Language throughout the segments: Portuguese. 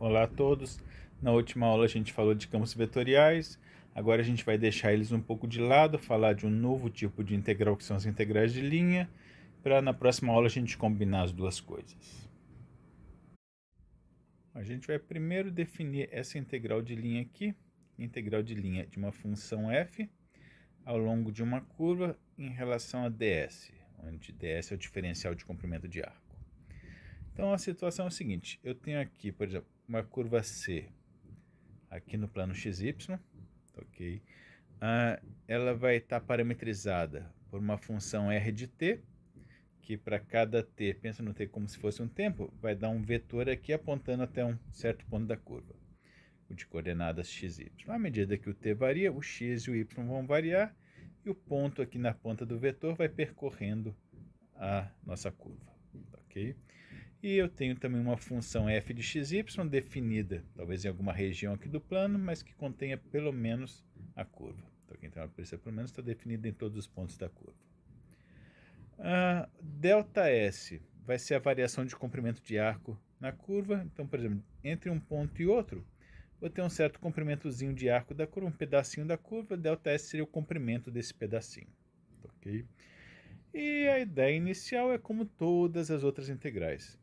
Olá a todos. Na última aula a gente falou de campos vetoriais, agora a gente vai deixar eles um pouco de lado, falar de um novo tipo de integral que são as integrais de linha, para na próxima aula a gente combinar as duas coisas. A gente vai primeiro definir essa integral de linha aqui, integral de linha de uma função f ao longo de uma curva em relação a ds, onde ds é o diferencial de comprimento de arco. Então a situação é a seguinte, eu tenho aqui, por exemplo, uma curva C aqui no plano XY, ok? Ela vai estar parametrizada por uma função r de t, que para cada t, pensa no t como se fosse um tempo, vai dar um vetor aqui apontando até um certo ponto da curva, de coordenadas x, y. À medida que o t varia, o x e o y vão variar, e o ponto aqui na ponta do vetor vai percorrendo a nossa curva, ok? E eu tenho também uma função f de xy definida, talvez em alguma região aqui do plano, mas que contenha pelo menos a curva. Então, ela precisa pelo menos estar definida em todos os pontos da curva. Δs vai ser a variação de comprimento de arco na curva. Então, por exemplo, entre um ponto e outro, vou ter um certo comprimentozinho de arco da curva, um pedacinho da curva. Δs seria o comprimento desse pedacinho. Ok? E a ideia inicial é como todas as outras integrais.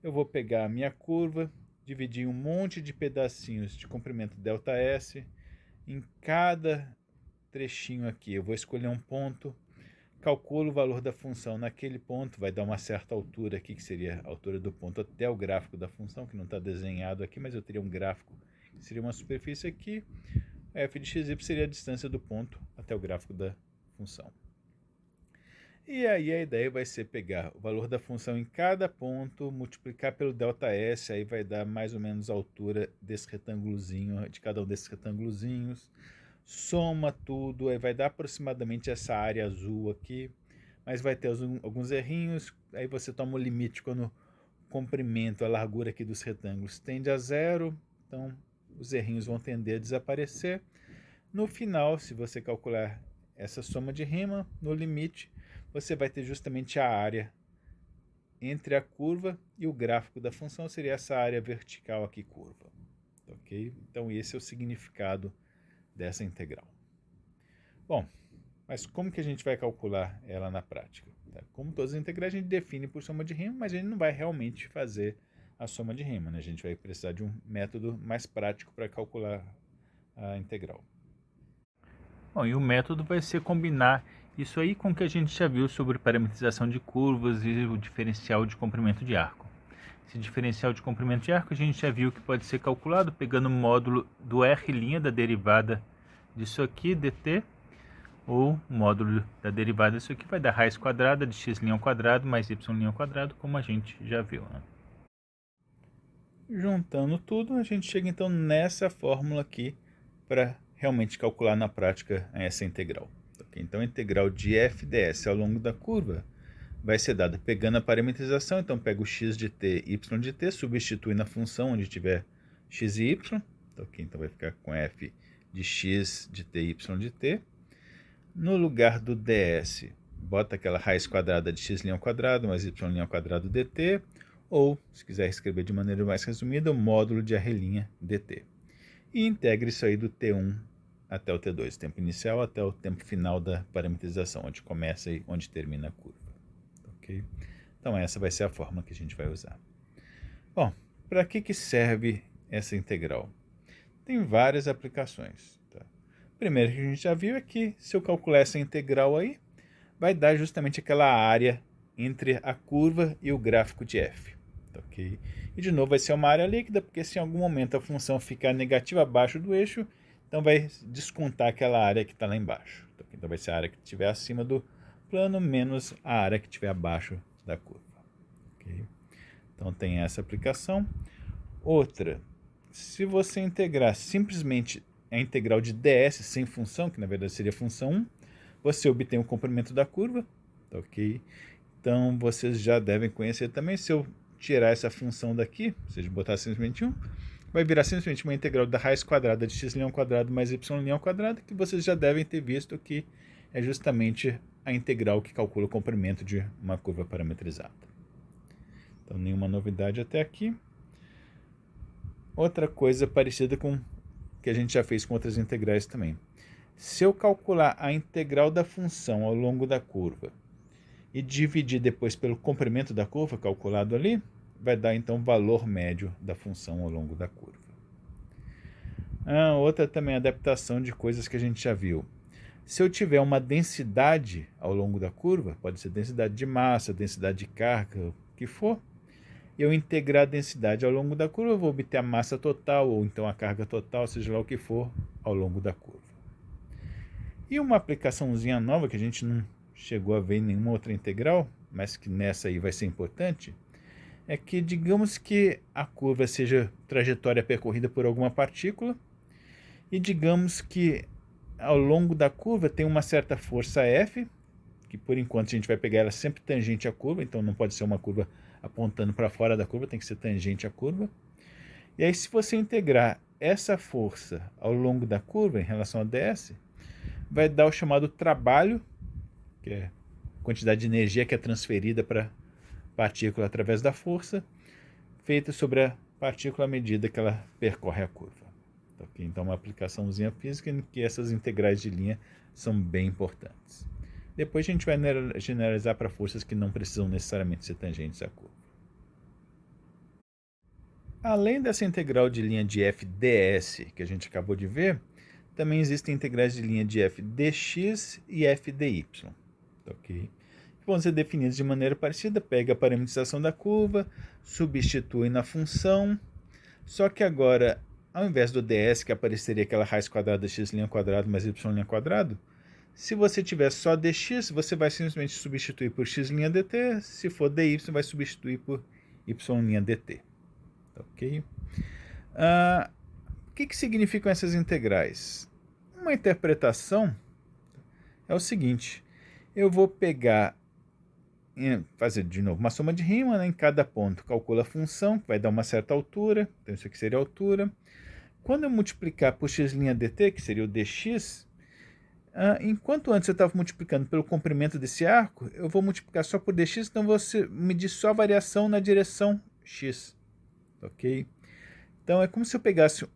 Eu vou pegar a minha curva, dividir em um monte de pedacinhos de comprimento ΔS. Em cada trechinho aqui eu vou escolher um ponto, calculo o valor da função naquele ponto, vai dar uma certa altura aqui, que seria a altura do ponto até o gráfico da função, que não está desenhado aqui, mas eu teria um gráfico, que seria uma superfície aqui. A f de xy seria a distância do ponto até o gráfico da função. E aí a ideia vai ser pegar o valor da função em cada ponto, multiplicar pelo ΔS, aí vai dar mais ou menos a altura desse retângulozinho, de cada um desses retângulozinhos, soma tudo, aí vai dar aproximadamente essa área azul aqui, mas vai ter alguns errinhos, aí você toma o limite quando o comprimento, a largura aqui dos retângulos tende a zero, então os errinhos vão tender a desaparecer. No final, se você calcular essa soma de Riemann, no limite, você vai ter justamente a área entre a curva e o gráfico da função, seria essa área vertical aqui curva. Ok? Então esse é o significado dessa integral. Bom, mas como que a gente vai calcular ela na prática? Como todas as integrais, a gente define por soma de Riemann, mas a gente não vai realmente fazer a soma de Riemann, né? A gente vai precisar de um método mais prático para calcular a integral. Bom, e o método vai ser combinar isso aí com o que a gente já viu sobre parametrização de curvas e o diferencial de comprimento de arco. Esse diferencial de comprimento de arco a gente já viu que pode ser calculado pegando o módulo do r' da derivada disso aqui, dt, ou o módulo da derivada disso aqui vai dar raiz quadrada de x' ao quadrado mais y' ao quadrado, como a gente já viu, né? Juntando tudo, a gente chega então nessa fórmula aqui para realmente calcular na prática essa integral. Okay? Então, a integral de f ds ao longo da curva vai ser dada pegando a parametrização, então pego o x de t, y de t, substitui na função onde tiver x e y, okay? Então vai ficar com f de x de t, y de t. No lugar do ds, bota aquela raiz quadrada de x' ao quadrado mais y' ao quadrado dt, ou, se quiser escrever de maneira mais resumida, o módulo de r' dt. E integre isso aí do t1 até o t2, tempo inicial até o tempo final da parametrização, onde começa e onde termina a curva. Okay? Então essa vai ser a forma que a gente vai usar. Bom, para que serve essa integral? Tem várias aplicações. Tá? Primeiro que a gente já viu é que se eu calcular essa integral aí, vai dar justamente aquela área entre a curva e o gráfico de f. Okay? E de novo vai ser uma área líquida, porque se em algum momento a função ficar negativa abaixo do eixo, então vai descontar aquela área que está lá embaixo. Então vai ser a área que estiver acima do plano menos a área que estiver abaixo da curva. Okay? Então tem essa aplicação. Outra, se você integrar simplesmente a integral de ds sem função, que na verdade seria função 1, você obtém o comprimento da curva. Ok? Então vocês já devem conhecer também, se eu tirar essa função daqui, ou seja, botar simplesmente 1, vai virar simplesmente uma integral da raiz quadrada de x' ao quadrado mais y' ao quadrado, que vocês já devem ter visto que é justamente a integral que calcula o comprimento de uma curva parametrizada. Então nenhuma novidade até aqui. Outra coisa parecida com que a gente já fez com outras integrais também. Se eu calcular a integral da função ao longo da curva e dividir depois pelo comprimento da curva calculado ali, vai dar então o valor médio da função ao longo da curva. Outra também adaptação de coisas que a gente já viu. Se eu tiver uma densidade ao longo da curva, pode ser densidade de massa, densidade de carga, o que for, eu integrar a densidade ao longo da curva, eu vou obter a massa total, ou então a carga total, seja lá o que for, ao longo da curva. E uma aplicaçãozinha nova que a gente não chegou a ver em nenhuma outra integral, mas que nessa aí vai ser importante, é que digamos que a curva seja trajetória percorrida por alguma partícula, e digamos que ao longo da curva tem uma certa força F, que por enquanto a gente vai pegar ela sempre tangente à curva, então não pode ser uma curva apontando para fora da curva, tem que ser tangente à curva. E aí se você integrar essa força ao longo da curva em relação a ds, vai dar o chamado trabalho, que é a quantidade de energia que é transferida para a partícula através da força, feita sobre a partícula à medida que ela percorre a curva. Okay? Então, uma aplicaçãozinha física em que essas integrais de linha são bem importantes. Depois a gente vai generalizar para forças que não precisam necessariamente ser tangentes à curva. Além dessa integral de linha de f ds que a gente acabou de ver, também existem integrais de linha de f dx e f dy. Okay? Vão ser definidos de maneira parecida, pega a parametrização da curva, substitui na função, só que agora, ao invés do ds, que apareceria aquela raiz quadrada x' mais y', se você tiver só dx, você vai simplesmente substituir por x' dt, se for dy, vai substituir por y' dt. Ok? O que significam essas integrais? Uma interpretação é o seguinte, eu vou pegar, fazer de novo uma soma de Riemann, né? Em cada ponto calcula a função, que vai dar uma certa altura, então isso aqui seria a altura. Quando eu multiplicar por x' dt, que seria o dx, enquanto antes eu estava multiplicando pelo comprimento desse arco, eu vou multiplicar só por dx, então você medir só a variação na direção x. Ok? Então é como se eu pegasse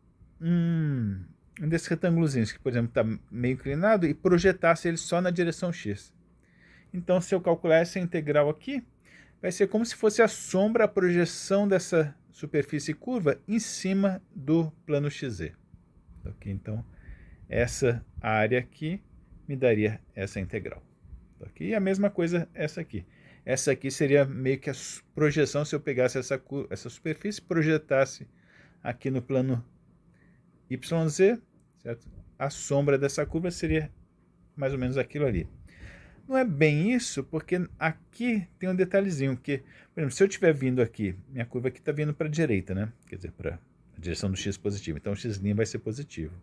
um desses retângulozinhos, que por exemplo está meio inclinado, e projetasse ele só na direção x. Então se eu calcular essa integral aqui, vai ser como se fosse a sombra, a projeção dessa superfície curva em cima do plano XZ. Ok? Então essa área aqui me daria essa integral. Ok? E a mesma coisa essa aqui. Essa aqui seria meio que a projeção se eu pegasse essa superfície e projetasse aqui no plano YZ, certo? A sombra dessa curva seria mais ou menos aquilo ali. Não é bem isso, porque aqui tem um detalhezinho, que, por exemplo, se eu estiver vindo aqui, minha curva aqui está vindo para a direita, né? Quer dizer, para a direção do x positivo, então o x' vai ser positivo.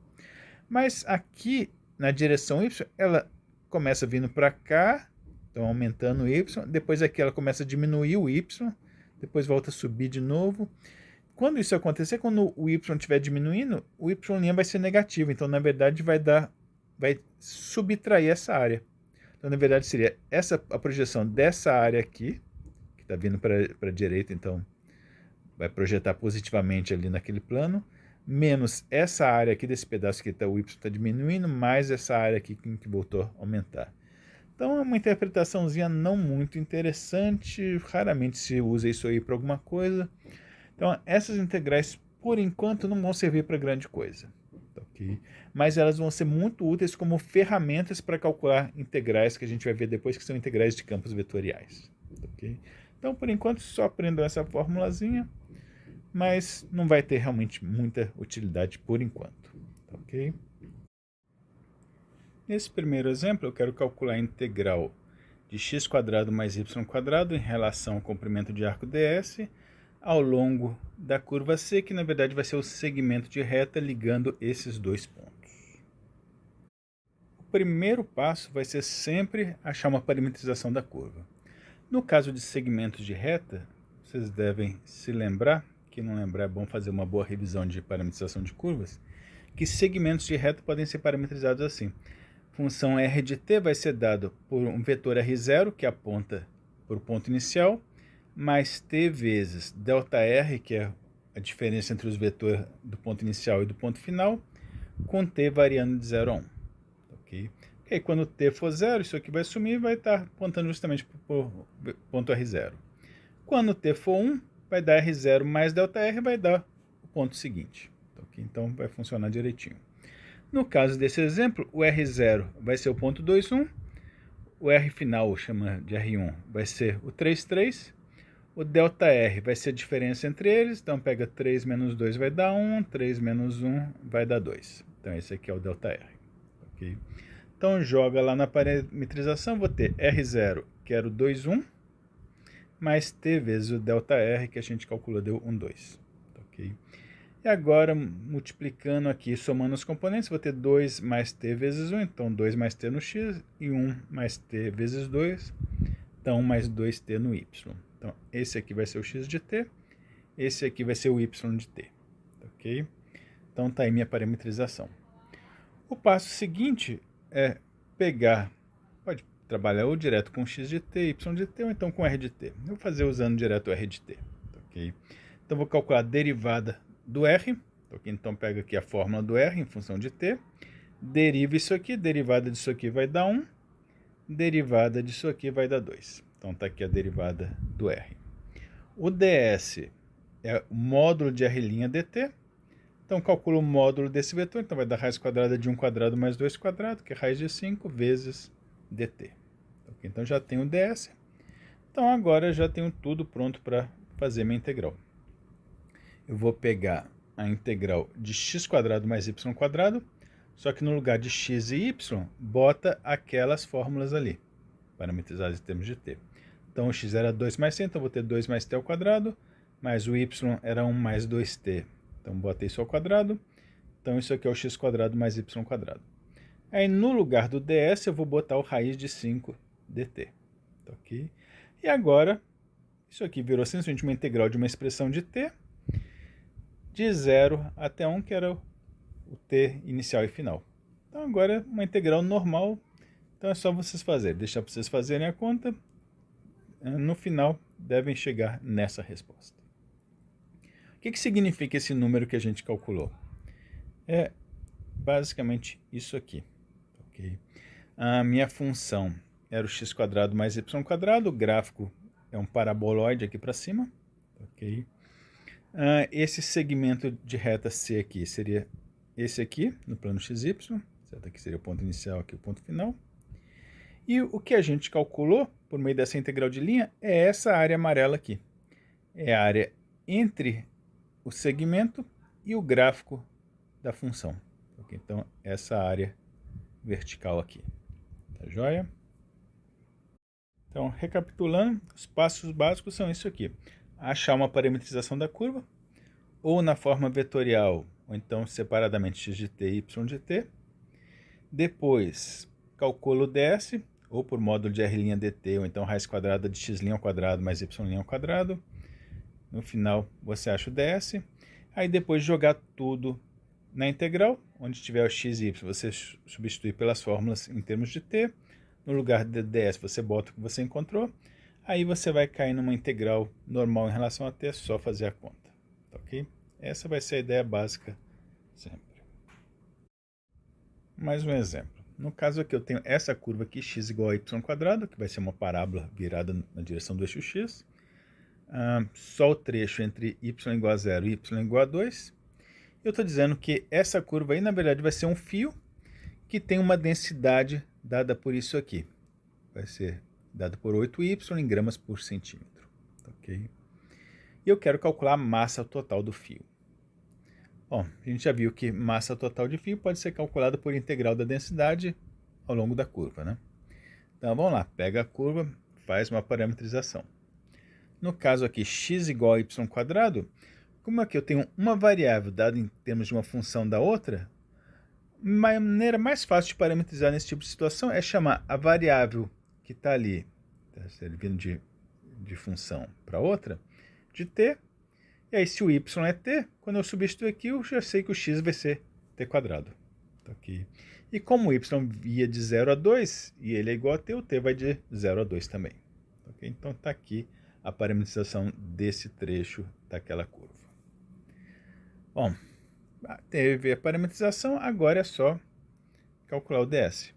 Mas aqui, na direção y, ela começa vindo para cá, então aumentando o y, depois aqui ela começa a diminuir o y, depois volta a subir de novo. Quando isso acontecer, quando o y estiver diminuindo, o y' vai ser negativo, então na verdade vai subtrair essa área. Então na verdade seria a projeção dessa área aqui, que está vindo para a direita, então vai projetar positivamente ali naquele plano, menos essa área aqui desse pedaço que o y está diminuindo, mais essa área aqui que voltou a aumentar. Então é uma interpretaçãozinha não muito interessante, raramente se usa isso aí para alguma coisa. Então essas integrais, por enquanto, não vão servir para grande coisa. Okay? Mas elas vão ser muito úteis como ferramentas para calcular integrais, que a gente vai ver depois, que são integrais de campos vetoriais. Okay? Então, por enquanto, só aprendam essa formulazinha, mas não vai ter realmente muita utilidade por enquanto. Ok? Nesse primeiro exemplo, eu quero calcular a integral de x² mais y² em relação ao comprimento de arco ds ao longo da curva C, que na verdade vai ser o segmento de reta ligando esses dois pontos. O primeiro passo vai ser sempre achar uma parametrização da curva. No caso de segmentos de reta, vocês devem se lembrar, que não lembrar é bom fazer uma boa revisão de parametrização de curvas, que segmentos de reta podem ser parametrizados assim. Função r de t vai ser dado por um vetor r0, que aponta para o ponto inicial, mais t vezes ΔR, que é a diferença entre os vetores do ponto inicial e do ponto final, com t variando de 0 a 1. Ok? E aí, quando t for 0, isso aqui vai sumir e vai estar apontando justamente para o ponto R0. Quando t for 1, vai dar R0 mais ΔR, vai dar o ponto seguinte. Ok? Então, vai funcionar direitinho. No caso desse exemplo, o R0 vai ser o ponto 2,1, o R final, chama de R1, vai ser o 3,3, o ΔR vai ser a diferença entre eles, então pega 3 menos 2 vai dar 1, 3 menos 1 vai dar 2. Então esse aqui é o ΔR. Okay? Então joga lá na parametrização, vou ter R0, que era o 2,1, mais T vezes o ΔR, que a gente calculou, deu 1,2. Okay? E agora, multiplicando aqui, somando os componentes, vou ter 2 mais t vezes 1, então 2 mais t no x, e 1 mais t vezes 2, então 1 mais 2t no y. Então, esse aqui vai ser o x de t, esse aqui vai ser o y de t. Ok? Então, está aí minha parametrização. O passo seguinte é pegar, pode trabalhar ou direto com x de t, y de t, ou então com r de t. Eu vou fazer usando direto o r de t. Ok? Então, vou calcular a derivada do R, okay? Então pega aqui a fórmula do R em função de t, deriva isso aqui, derivada disso aqui vai dar 1, derivada disso aqui vai dar 2. Então está aqui a derivada do R. O ds é o módulo de R' dt, então calculo o módulo desse vetor, então vai dar raiz quadrada de 1 quadrado mais 2 quadrado, que é raiz de 5 vezes dt. Okay? Então já tenho o ds, então agora já tenho tudo pronto para fazer minha integral. Eu vou pegar a integral de x² mais y², só que no lugar de x e y, bota aquelas fórmulas ali, parametrizadas em termos de t. Então o x era 2 mais c, então vou ter 2 mais t ao quadrado, mais o y era 1 mais 2t, então bota isso ao quadrado, então isso aqui é o x² mais y². Aí no lugar do ds eu vou botar o raiz de 5 dt. Ok? E agora, isso aqui virou simplesmente uma integral de uma expressão de t, de 0 até 1, que era o t inicial e final. Então agora é uma integral normal, então é só vocês fazerem, deixar para vocês fazerem a conta, no final devem chegar nessa resposta. O que significa esse número que a gente calculou? É basicamente isso aqui. Okay? A minha função era o x² mais y², o gráfico é um paraboloide aqui para cima. Okay? Esse segmento de reta C aqui seria esse aqui, no plano XY, certo? Aqui seria o ponto inicial, aqui o ponto final. E o que a gente calculou, por meio dessa integral de linha, é essa área amarela aqui. É a área entre o segmento e o gráfico da função. Okay? Então, essa área vertical aqui. Tá joia? Então, recapitulando, os passos básicos são isso aqui. Achar uma parametrização da curva, ou na forma vetorial, ou então separadamente x de t e y de t. Depois, calculo o ds, ou por módulo de R' dt, ou então raiz quadrada de x' ao quadrado mais y' ao quadrado. No final, você acha o ds. Aí depois jogar tudo na integral, onde tiver o x e y, você substitui pelas fórmulas em termos de t. No lugar de ds, você bota o que você encontrou. Aí você vai cair numa integral normal em relação a t, é só fazer a conta. Ok? Essa vai ser a ideia básica sempre. Mais um exemplo. No caso aqui eu tenho essa curva aqui, x igual a y², que vai ser uma parábola virada na direção do eixo x. Só o trecho entre y igual a 0 e y igual a 2. Eu estou dizendo que essa curva aí, na verdade, vai ser um fio que tem uma densidade dada por isso aqui. Vai ser dado por 8y em gramas por centímetro. Ok? E eu quero calcular a massa total do fio. Bom, a gente já viu que massa total de fio pode ser calculada por integral da densidade ao longo da curva, né? Então vamos lá, pega a curva, faz uma parametrização. No caso aqui, x igual a y², como aqui eu tenho uma variável dada em termos de uma função da outra, uma maneira mais fácil de parametrizar nesse tipo de situação é chamar a variável que está ali, tá servindo de função para outra, de t. E aí, se o y é t, quando eu substituir aqui, eu já sei que o x vai ser t². Tá aqui. E como o y ia de 0 a 2, e ele é igual a t, o t vai de 0 a 2 também. Okay? Então, está aqui a parametrização desse trecho daquela curva. Bom, teve a parametrização, agora é só calcular o ds.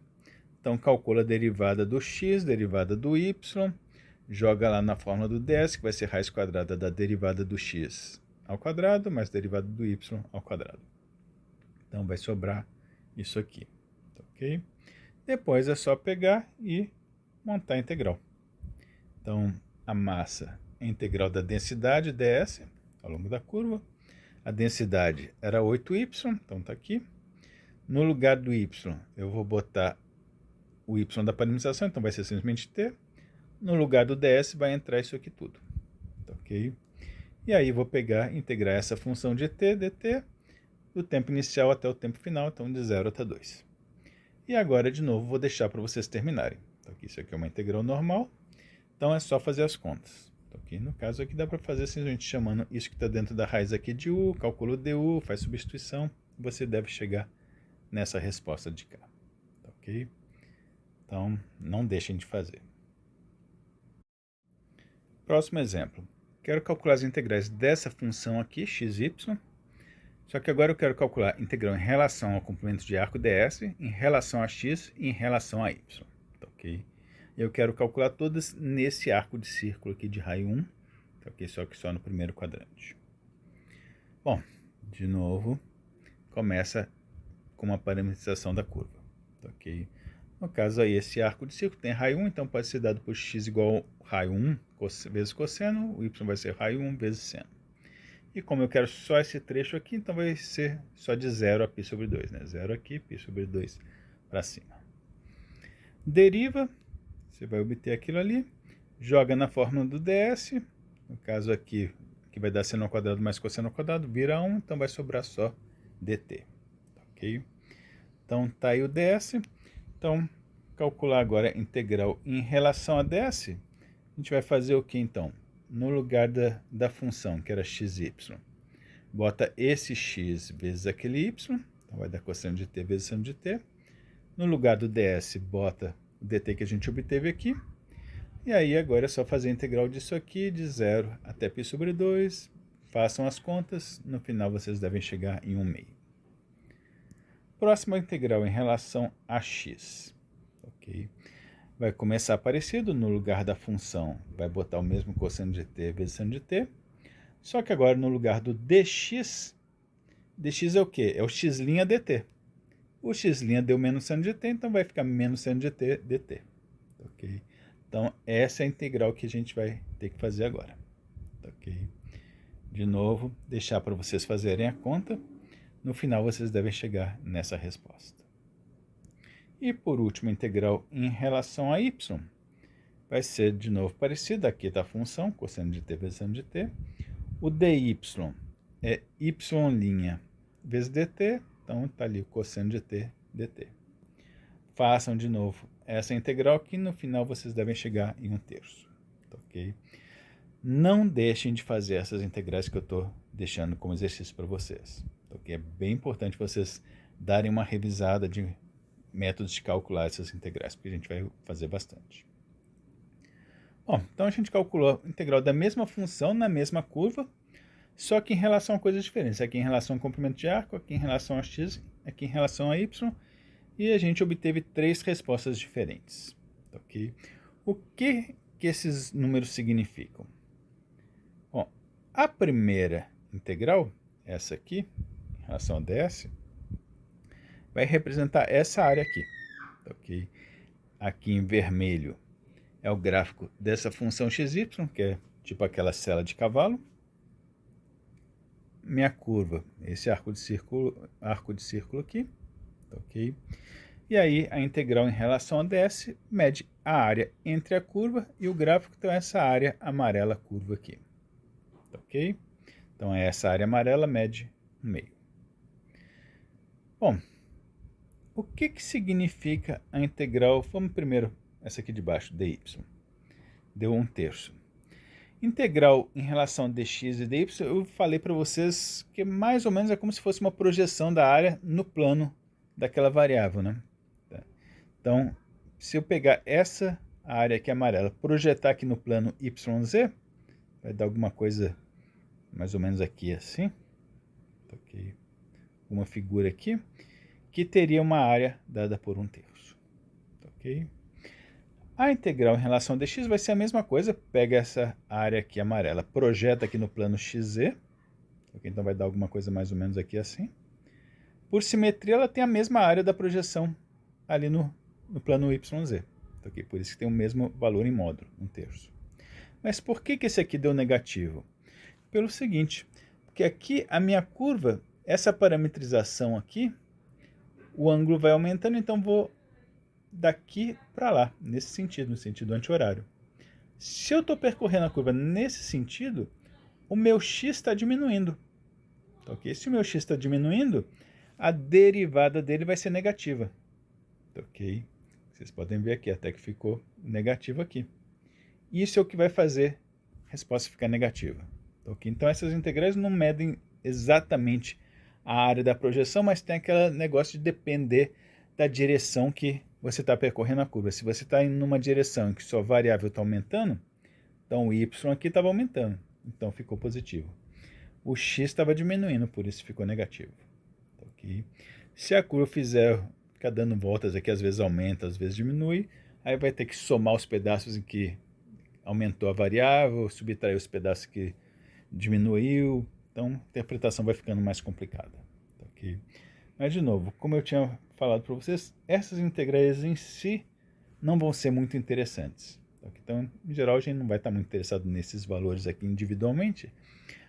Então, calcula a derivada do x, derivada do y, joga lá na fórmula do ds, que vai ser raiz quadrada da derivada do x ao quadrado, mais derivada do y ao quadrado. Então, vai sobrar isso aqui, ok? Depois é só pegar e montar a integral. Então, a massa é a integral da densidade, ds, ao longo da curva. A densidade era 8y, então está aqui. No lugar do y, eu vou botar o y da parametrização, então vai ser simplesmente t. No lugar do ds vai entrar isso aqui tudo, ok? E aí vou pegar e integrar essa função de t, dt, do tempo inicial até o tempo final, então de 0 até 2. E agora, de novo, vou deixar para vocês terminarem. Então, aqui, isso aqui é uma integral normal, então é só fazer as contas. Então, aqui, no caso aqui dá para fazer simplesmente chamando isso que está dentro da raiz aqui de u, calcula o du, faz substituição, você deve chegar nessa resposta de cá, ok? Então, não deixem de fazer. Próximo exemplo. Quero calcular as integrais dessa função aqui, xy, só que agora eu quero calcular a integral em relação ao comprimento de arco ds, em relação a x e em relação a y, ok? Eu quero calcular todas nesse arco de círculo aqui de raio 1, ok? Só que só no primeiro quadrante. Bom, de novo, começa com uma parametrização da curva, ok? No caso aí, esse arco de círculo tem raio 1, então pode ser dado por x igual a raio 1 vezes cosseno, o y vai ser raio 1 vezes seno. E como eu quero só esse trecho aqui, então vai ser só de 0 a π sobre 2, né? 0 aqui, π sobre 2 para cima. Deriva, você vai obter aquilo ali, joga na fórmula do ds, no caso aqui, que vai dar seno ao quadrado mais cosseno ao quadrado, vira 1, então vai sobrar só dt, ok? Então tá aí o ds. Então, calcular agora a integral em relação a ds, a gente vai fazer o que então? No lugar da função, que era xy, bota esse x vezes aquele y, então vai dar cosseno de t vezes seno de t. No lugar do ds, bota o dt que a gente obteve aqui. E aí agora é só fazer a integral disso aqui, de 0 até π sobre 2. Façam as contas, no final vocês devem chegar em 1 meio. Próxima integral em relação a x, ok? Vai começar parecido, no lugar da função vai botar o mesmo cosseno de t vezes seno de t, só que agora no lugar do dx, dx é o quê? É o x' dt. O x' deu menos seno de t, então vai ficar menos seno de t dt, ok? Então essa é a integral que a gente vai ter que fazer agora, ok? De novo, deixar para vocês fazerem a conta, no final vocês devem chegar nessa resposta. E por último, a integral em relação a y vai ser de novo parecida. Aqui está a função, cosseno de t vezes seno de t. O dy é y' vezes dt, então está ali o cosseno de t dt. Façam de novo essa integral que no final vocês devem chegar em 1/3, ok? Não deixem de fazer essas integrais que eu estou deixando como exercício para vocês, ok? É bem importante vocês darem uma revisada de métodos de calcular essas integrais, porque a gente vai fazer bastante. Bom, então a gente calculou a integral da mesma função na mesma curva, só que em relação a coisas diferentes. Aqui em relação ao comprimento de arco, aqui em relação a x, aqui em relação a y, e a gente obteve 3 respostas diferentes, ok? O que esses números significam? Bom, a primeira integral, essa aqui, em relação a ds, vai representar essa área aqui, ok? Aqui em vermelho é o gráfico dessa função xy, que é tipo aquela sela de cavalo. Minha curva, esse arco de círculo aqui, ok? E aí a integral em relação a ds mede a área entre a curva e o gráfico, então essa área amarela curva aqui, ok? Então essa área amarela mede 1/2. Bom, o que significa a integral? Vamos primeiro essa aqui de baixo, dy. Deu 1/3. Integral em relação a dx e dy, eu falei para vocês que mais ou menos é como se fosse uma projeção da área no plano daquela variável, né? Então, se eu pegar essa área aqui amarela, projetar aqui no plano yz, vai dar alguma coisa mais ou menos aqui assim, ok? uma figura aqui, que teria uma área dada por 1/3. Ok? A integral em relação a dx vai ser a mesma coisa. Pega essa área aqui amarela, projeta aqui no plano xz. Okay? Então vai dar alguma coisa mais ou menos aqui assim. Por simetria, ela tem a mesma área da projeção ali no plano YZ. Okay? Por isso que tem o mesmo valor em módulo, 1/3. Mas por que esse aqui deu negativo? Pelo seguinte, porque aqui a minha curva, essa parametrização aqui, o ângulo vai aumentando, então vou daqui para lá, nesse sentido, no sentido anti-horário. Se eu estou percorrendo a curva nesse sentido, o meu x está diminuindo. Okay? Se o meu x está diminuindo, a derivada dele vai ser negativa. Ok? Vocês podem ver aqui, até que ficou negativo aqui. Isso é o que vai fazer a resposta ficar negativa. Okay? Então essas integrais não medem exatamente a área da projeção, mas tem aquele negócio de depender da direção que você está percorrendo a curva. Se você está indo numa direção em que sua variável está aumentando, então o y aqui estava aumentando, então ficou positivo. O x estava diminuindo, por isso ficou negativo. Okay? Se a curva ficar dando voltas aqui, às vezes aumenta, às vezes diminui, aí vai ter que somar os pedaços em que aumentou a variável, subtrair os pedaços que diminuiu, então a interpretação vai ficando mais complicada. Okay? Mas, de novo, como eu tinha falado para vocês, essas integrais em si não vão ser muito interessantes. Okay? Então, em geral, a gente não vai estar muito interessado nesses valores aqui individualmente,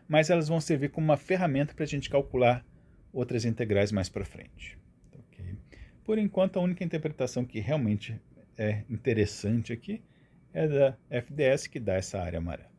mas elas vão servir como uma ferramenta para a gente calcular outras integrais mais para frente. Okay? Por enquanto, a única interpretação que realmente é interessante aqui é da FDS, que dá essa área amarela.